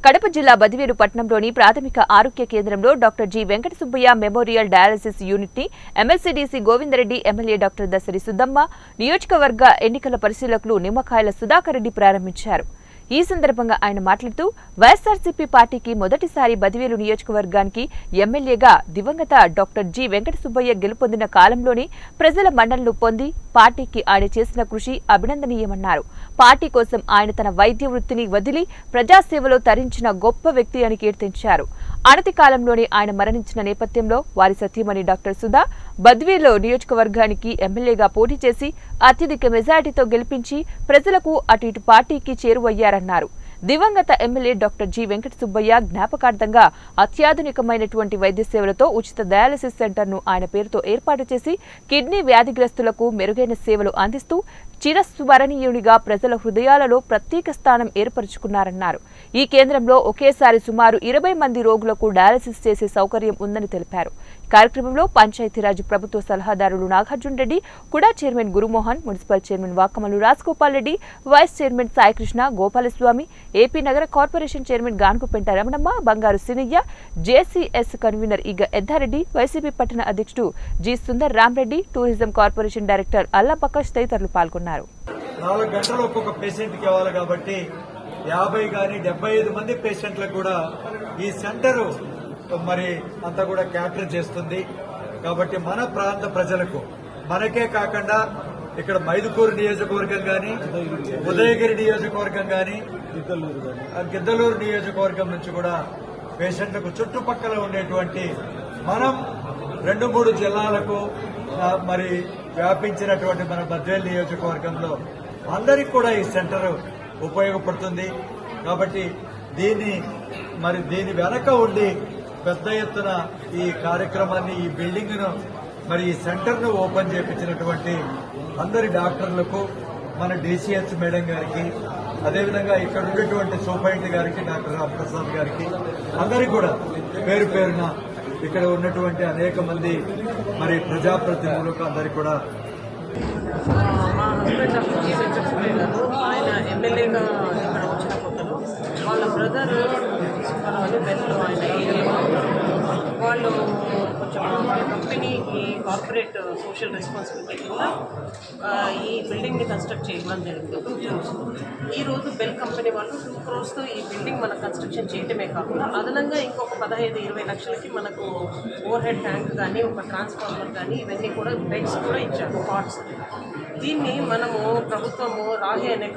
కడప జిల్లా బదివేలు పట్టణంలోని ప్రాథమిక ఆరోగ్య కేంద్రంలో doctor G Venkata Subbaiah memorial dialysis unit ని ఎమ్మెల్సీడీసీ గోవిందరెడ్డి, ఎమ్మెల్యే డాక్టర్ దసరి సుద్దమ్మ, నియోజకవర్గ ఎన్నికల పరిశీలకులు నిమ్మకాయల సుధాకర్ రెడ్డి ప్రారంభించారు. ఈ సందర్భంగా ఆయన మాట్లాడుతూ వైఎస్ఆర్సీపీ పార్టీకి మొదటిసారి బదివేలు నియోజకవర్గానికి ఎమ్మెల్యేగా దివంగత డాక్టర్ జి వెంకట సుబ్బయ్య గెలుపొందిన కాలంలోనే ప్రజల మన్ననలు పొంది పార్టీకి ఆయన చేసిన కృషి అభినందనీయమన్నారు. పార్టీ కోసం ఆయన తన వైద్య వృత్తిని వదిలి ప్రజాసేవలో తరించిన గొప్ప వ్యక్తి అని కీర్తించారు. అనతి కాలంలోనే ఆయన మరణించిన నేపథ్యంలో వారి సతీమణి డాక్టర్ సుధా బద్వేలు నియోజకవర్గానికి ఎమ్మెల్యేగా పోటీ చేసి అత్యధిక మెజారిటీతో గెలిపించి ప్రజలకు అటు ఇటు పార్టీకి చేరువయ్యారన్నారు. దివంగత MLA doctor G Venkata Subbaiah జ్ఞాపకార్థంగా అత్యాధునికమైనటువంటి వైద్య సేవలతో ఉచిత డయాలసిస్ సెంటర్ను ఆయన పేరుతో ఏర్పాటు చేసి కిడ్నీ వ్యాధిగ్రస్తులకు మెరుగైన సేవలు అందిస్తూ చిరస్మరణీయునిగా ప్రజల హృదయాలలో ప్రత్యేక స్థానం ఏర్పరచుకున్నారన్నారు. ఈ కేంద్రంలో ఒకేసారి సుమారు 20 మంది రోగులకు డయాలసిస్ చేసే సౌకర్యం ఉందని తెలిపారు. కార్యక్రమంలో పంచాయతీరాజ్ ప్రభుత్వ సలహాదారులు Nagarjuna Reddy, KUDA chairman Gurumohan, municipal chairman Vakamallu Rajagopal Reddy, vice chairman Saikrishna, Gopalaswamy, AP నగర corporation chairman Ganugupenta Ramanamma, Bangaru Sinaiah, JCS convener Eega Eddareddy, YCP పట్టణ అధ్యక్షుడు G Sundar Ramareddy, tourism corporation director Alla Prakash తదితరులు పాల్గొన్నారు. 4 గంటలు ఒక్కొక్క పేషెంట్ కి ఇవ్వాలి కాబట్టి 50 కానీ 75 మంది పేషెంట్లకు కూడా ఈ సెంటర్ మరి అంతా కూడా క్యాటర్ చేస్తుంది. కాబట్టి మన ప్రాంత ప్రజలకు మనకే కాకుండా ఇక్కడ మైదుకూరు నియోజకవర్గం కానీ, ఉదయగిరి నియోజకవర్గం కానీ, గిద్దలూరు నియోజకవర్గం నుంచి కూడా పేషెంట్లకు చుట్టుపక్కల ఉండేటువంటి మనం 2-3 జిల్లాలకు మరి వ్యాపించినటువంటి మన బద్వేలు నియోజకవర్గంలో అందరికి కూడా ఈ సెంటర్ ఉపయోగపడుతుంది. కాబట్టి దీని వెనక ఉండి పెద్ద ఎత్తున ఈ కార్యక్రమాన్ని, ఈ బిల్డింగ్ ను మరి ఈ సెంటర్ ను ఓపెన్ చేయించినటువంటి అందరి డాక్టర్లకు, మన డీసీహెచ్ మేడం గారికి, అదేవిధంగా ఇక్కడ ఉన్నటువంటి సూపరింటెండెంట్ గారికి, డాక్టర్ రామప్రసాద్ గారికి, అందరికీ కూడా పేరు పేరున ఇక్కడ ఉన్నటువంటి అనేక మంది మరి ప్రజాప్రతినిధులకు అందరికీ కూడా మా husband doctor G Venkata Subbaiah గారు, ఆయన ఎమ్మెల్యేగా ఇక్కడ వచ్చిన కొత్తలో వాళ్ళ బ్రదర్ తీసుకురావాలి బెల్లు ఆయన ఏరియాలో వాళ్ళు కొంచెం వాళ్ళ కంపెనీకి కార్పొరేట్ సోషల్ రెస్పాన్సిబిలిటీ కూడా ఈ బిల్డింగ్ని కన్స్ట్రక్ట్ చేయడం జరిగింది. 2 crores. ఈరోజు బెల్ కంపెనీ వాళ్ళు 2 crores ఈ బిల్డింగ్ మన కన్స్ట్రక్షన్ చేయడమే కాకుండా అదనంగా ఇంకొక 15-20 లక్షలకి మనకు ఓవర్ హెడ్ ట్యాంక్ కానీ, ఒక ట్రాన్స్ఫార్మర్ కానీ, ఇవన్నీ కూడా బెడ్స్ కూడా ఇచ్చారు, పార్ట్స్. దీన్ని మనము ప్రభుత్వము రాహే అనే